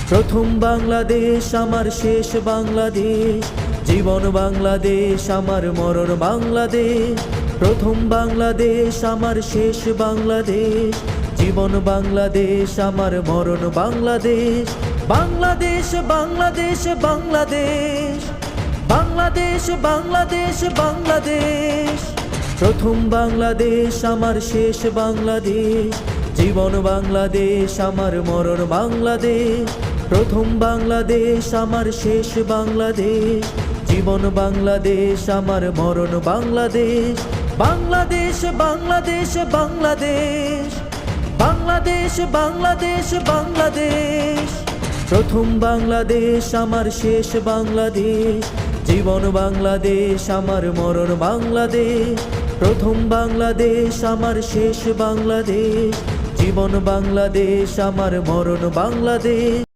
প্রথম বাংলাদেশ আমার শেষ বাংলাদেশ, জীবন বাংলাদেশ আমার মরণ বাংলাদেশ। প্রথম বাংলাদেশ আমার শেষ বাংলাদেশ, জীবন বাংলাদেশ আমার মরণ বাংলাদেশ। বাংলাদেশ বাংলাদেশ বাংলাদেশ, বাংলাদেশ বাংলাদেশ বাংলাদেশ। প্রথম বাংলাদেশ আমার শেষ বাংলাদেশ, জীবন বাংলাদেশ আমার মরণ বাংলাদেশ। প্রথম বাংলাদেশ আমার শেষ বাংলাদেশ, জীবন বাংলাদেশ আমার মরণ বাংলাদেশ। বাংলাদেশ বাংলাদেশ বাংলাদেশ, বাংলাদেশ বাংলাদেশ বাংলাদেশ। প্রথম বাংলাদেশ আমার শেষ বাংলাদেশ, জীবন বাংলাদেশ আমার মরণ বাংলাদেশ। প্রথম বাংলাদেশ আমার শেষ বাংলাদেশ, জীবন বাংলাদেশ আমার মরণ বাংলাদেশ।